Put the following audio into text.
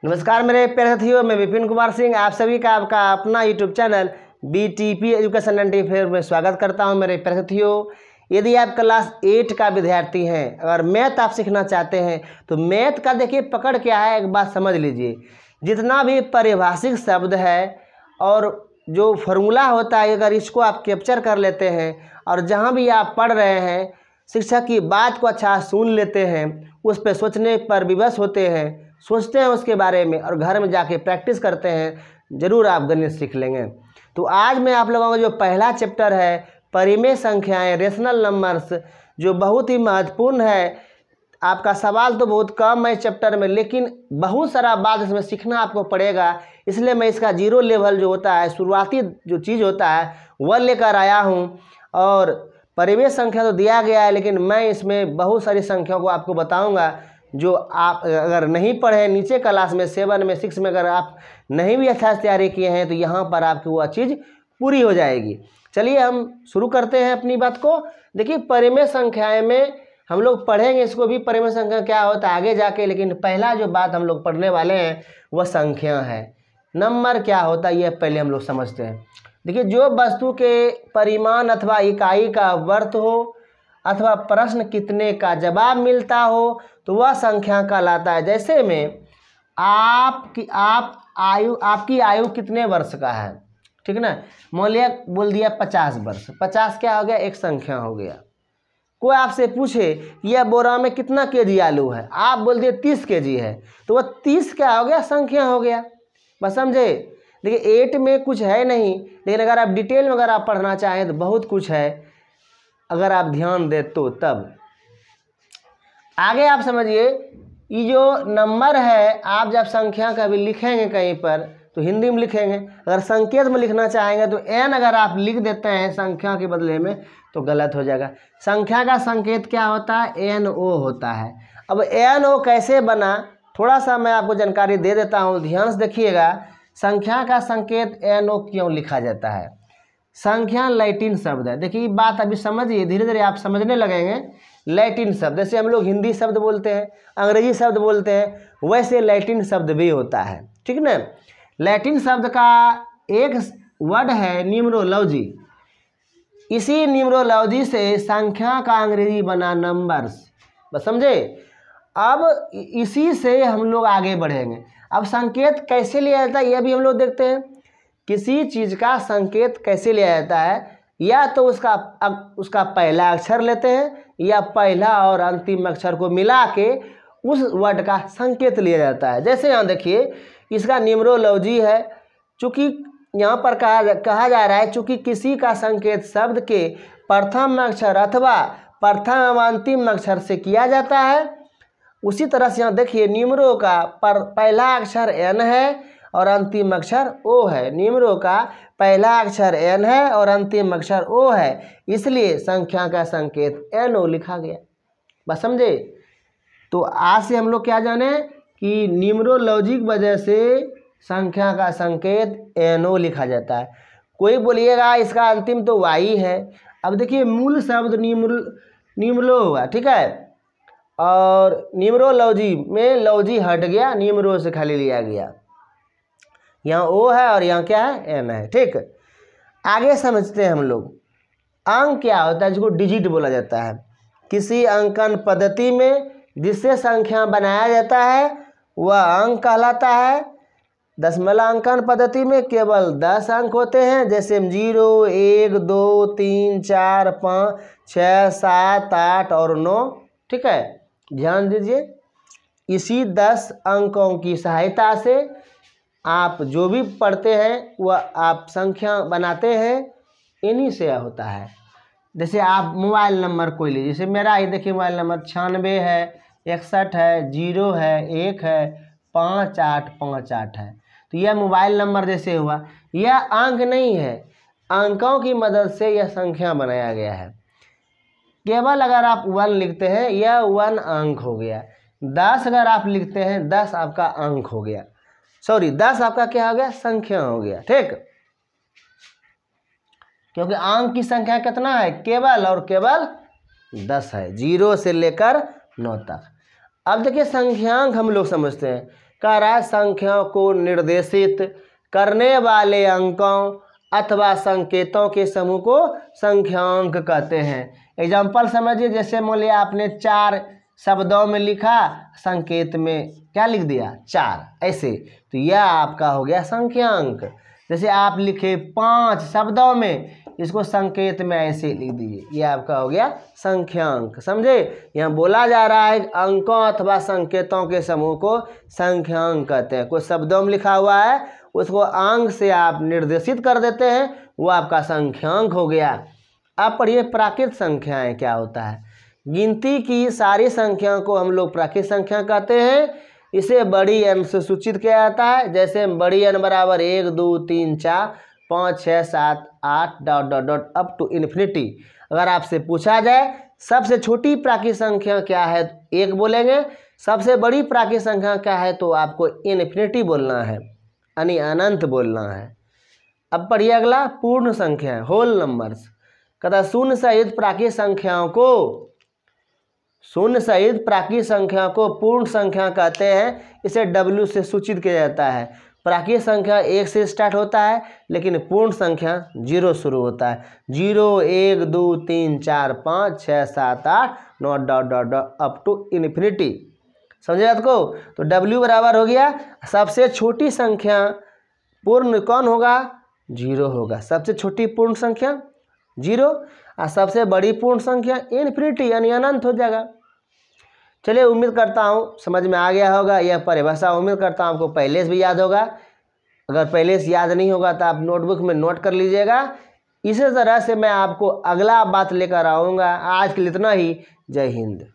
नमस्कार मेरे प्यारे साथियों, मैं विपिन कुमार सिंह आप सभी का आपका अपना YouTube channel BTP education and fair में स्वागत करता हूं। मेरे प्यारे साथियों, यदि आप क्लास 8 का विद्यार्थी हैं, अगर मैथ आप सीखना चाहते हैं तो मैथ का देखिए पकड़ क्या है, एक बात समझ लीजिए। जितना भी पारिभाषिक शब्द है और जो फॉर्मूला होता है, अगर इसको आप कैप्चर कर लेते हैं और जहाँ भी आप पढ़ रहे हैं शिक्षक की बात को अच्छा सुन लेते हैं, उस पर सोचने पर विवश होते हैं, सोचते हैं उसके बारे में और घर में जाके प्रैक्टिस करते हैं, ज़रूर आप गणित सीख लेंगे। तो आज मैं आप लोगों का जो पहला चैप्टर है परिमेय संख्याएं, रेशनल नंबर्स, जो बहुत ही महत्वपूर्ण है। आपका सवाल तो बहुत कम है इस चैप्टर में, लेकिन बहुत सारा बात इसमें सीखना आपको पड़ेगा। इसलिए मैं इसका जीरो लेवल जो होता है, शुरुआती जो चीज़ होता है वह लेकर आया हूँ। और परिमेय संख्या तो दिया गया है, लेकिन मैं इसमें बहुत सारी संख्याओं को आपको बताऊँगा जो आप अगर नहीं पढ़े नीचे क्लास में 7 में 6 में, अगर आप नहीं भी अच्छा से तैयारी किए हैं तो यहाँ पर आपकी वह चीज़ पूरी हो जाएगी। चलिए हम शुरू करते हैं अपनी बात को। देखिए परिमेय संख्याएं में हम लोग पढ़ेंगे इसको भी, परिमेय संख्या क्या होता है आगे जाके, लेकिन पहला जो बात हम लोग पढ़ने वाले हैं वह संख्या है। नंबर क्या होता है ये पहले हम लोग समझते हैं। देखिए, जो वस्तु के परिमाण अथवा इकाई का वर्त हो अथवा प्रश्न कितने का जवाब मिलता हो तो वह संख्या कहलाता है। जैसे में आपकी आयु कितने वर्ष का है, ठीक ना। मान लिया बोल दिया 50 वर्ष, 50 क्या हो गया, एक संख्या हो गया। कोई आपसे पूछे यह बोरा में कितना केजी आलू है, आप बोल दिए 30 केजी है, तो वह 30 क्या हो गया, संख्या हो गया। बस समझे। देखिए 8 में कुछ है नहीं, लेकिन अगर आप डिटेल में अगर आप पढ़ना चाहें तो बहुत कुछ है, अगर आप ध्यान दे तो। तब आगे आप समझिए, ये जो नंबर है आप जब संख्या कभी लिखेंगे कहीं पर तो हिंदी में लिखेंगे, अगर संकेत में लिखना चाहेंगे तो n अगर आप लिख देते हैं संख्या के बदले में तो गलत हो जाएगा। संख्या का संकेत क्या होता है, NO होता है। अब NO कैसे बना, थोड़ा सा मैं आपको जानकारी दे देता हूँ, ध्यान से देखिएगा। संख्या का संकेत NO क्यों लिखा जाता है। संख्या लैटिन शब्द है। देखिए ये बात अभी समझिए, धीरे धीरे आप समझने लगेंगे। लैटिन शब्द, जैसे हम लोग हिंदी शब्द बोलते हैं, अंग्रेजी शब्द बोलते हैं, वैसे लैटिन शब्द भी होता है, ठीक ना। लैटिन शब्द का एक वर्ड है न्यूमरोलॉजी। इसी न्यूमरोलॉजी से संख्या का अंग्रेजी बना नंबर्स। बस समझे। अब इसी से हम लोग आगे बढ़ेंगे। अब संकेत कैसे लिया जाता है यह भी हम लोग देखते हैं। किसी चीज़ का संकेत कैसे लिया जाता है, या तो उसका पहला अक्षर लेते हैं या पहला और अंतिम अक्षर को मिला के उस वर्ड का संकेत लिया जाता है। जैसे यहाँ देखिए, इसका न्यूमरोलॉजी है। चूँकि यहाँ पर कहा जा रहा है, चूँकि किसी का संकेत शब्द के प्रथम अक्षर अथवा प्रथम एवं अंतिम अक्षर से किया जाता है, उसी तरह से यहाँ देखिए न्यूमरो का पहला अक्षर N है और अंतिम अक्षर O है। न्यूमरो का पहला अक्षर N है और अंतिम अक्षर O है, इसलिए संख्या का संकेत NO लिखा गया। बस समझे। तो आज से हम लोग क्या जाने कि न्यूमरोलॉजी की वजह से संख्या का संकेत NO लिखा जाता है। कोई बोलिएगा इसका अंतिम तो Y है। अब देखिए मूल शब्द न्यूमरो हुआ, ठीक है, और न्यूमरोलॉजी में लॉजी हट गया, न्यूमरो से खाली लिया गया। यहाँ O है और यहाँ क्या है, N है, ठीक। आगे समझते हैं हम लोग। अंक क्या होता है, जिसको डिजिट बोला जाता है। किसी अंकन पद्धति में जिससे संख्या बनाया जाता है वह अंक कहलाता है। दशमलव अंकन पद्धति में केवल 10 अंक होते हैं, जैसे 0, 1, 2, 3, 4, 5, 6, 7, 8 और 9, ठीक है। ध्यान दीजिए, इसी 10 अंकों की सहायता से आप जो भी पढ़ते हैं वह आप संख्या बनाते हैं, इन्हीं से होता है। जैसे आप मोबाइल नंबर कोई लीजिए, जैसे मेरा ही देखिए मोबाइल नंबर 96 है, 61 है, 0 है, 1 है, 5858 है। तो यह मोबाइल नंबर जैसे हुआ, यह अंक नहीं है, अंकों की मदद से यह संख्या बनाया गया है। केवल अगर आप 1 लिखते हैं यह 1 अंक हो गया। 10 अगर आप लिखते हैं 10 आपका अंक हो गया, 10 आपका क्या हो गया, संख्या हो गया, ठीक। क्योंकि अंक की संख्या कितना है, केवल और केवल 10 है, 0 से लेकर 9 तक। अब देखिए संख्यांक हम लोग समझते हैं। कह रहा है संख्याओं को निर्देशित करने वाले अंकों अथवा संकेतों के समूह को संख्यांक कहते हैं। एग्जाम्पल समझिए, जैसे मान लिया आपने 4 शब्दों में लिखा, संकेत में क्या लिख दिया 4, ऐसे, तो यह आपका हो गया संख्यांक। जैसे आप लिखे 5 शब्दों में, इसको संकेत में ऐसे लिख दीजिए, यह आपका हो गया संख्यांक। समझे, यहाँ बोला जा रहा है अंकों अथवा संकेतों के समूह को संख्यांक कहते हैं। कुछ शब्दों में लिखा हुआ है, उसको अंक से आप निर्देशित कर देते हैं, वो आपका संख्यांक हो गया। अब पढ़िए प्राकृत संख्याएं क्या होता है। गिनती की सारी संख्याओं को हम लोग प्राकृत संख्या कहते हैं। इसे बड़ी एन से सूचित किया जाता है। जैसे बड़ी एन बराबर 1 2 3 4 5 6 7 8 dot dot dot up to infinity. अगर आपसे पूछा जाए सबसे छोटी प्राकृत संख्या क्या है, 1 बोलेंगे। सबसे बड़ी प्राकृत संख्या क्या है, तो आपको इन्फिनिटी बोलना है, यानी अनंत बोलना है। अब पढ़िए अगला, पूर्ण संख्या, होल नंबर्स। कहता शून्य सहित प्राकृत संख्याओं को, शून्य सहित प्राकृत संख्या को पूर्ण संख्या कहते हैं। इसे W से सूचित किया जाता है। प्राकृत संख्या 1 से स्टार्ट होता है, लेकिन पूर्ण संख्या 0 शुरू होता है। 0 1 2 3 4 5 6 7 8 9 dot dot dot up to infinity. समझे बात को। तो W बराबर हो गया, सबसे छोटी संख्या पूर्ण कौन होगा, 0 होगा। सबसे छोटी पूर्ण संख्या 0 और सबसे बड़ी पूर्ण संख्या इन्फिनिटी, यानी अनंत हो जाएगा। चलिए, उम्मीद करता हूँ समझ में आ गया होगा यह परिभाषा। उम्मीद करता हूँ आपको पहले से भी याद होगा। अगर पहले से याद नहीं होगा तो आप नोटबुक में नोट कर लीजिएगा। इसी तरह से मैं आपको अगला बात लेकर आऊँगा। आज के लिए इतना ही। जय हिंद।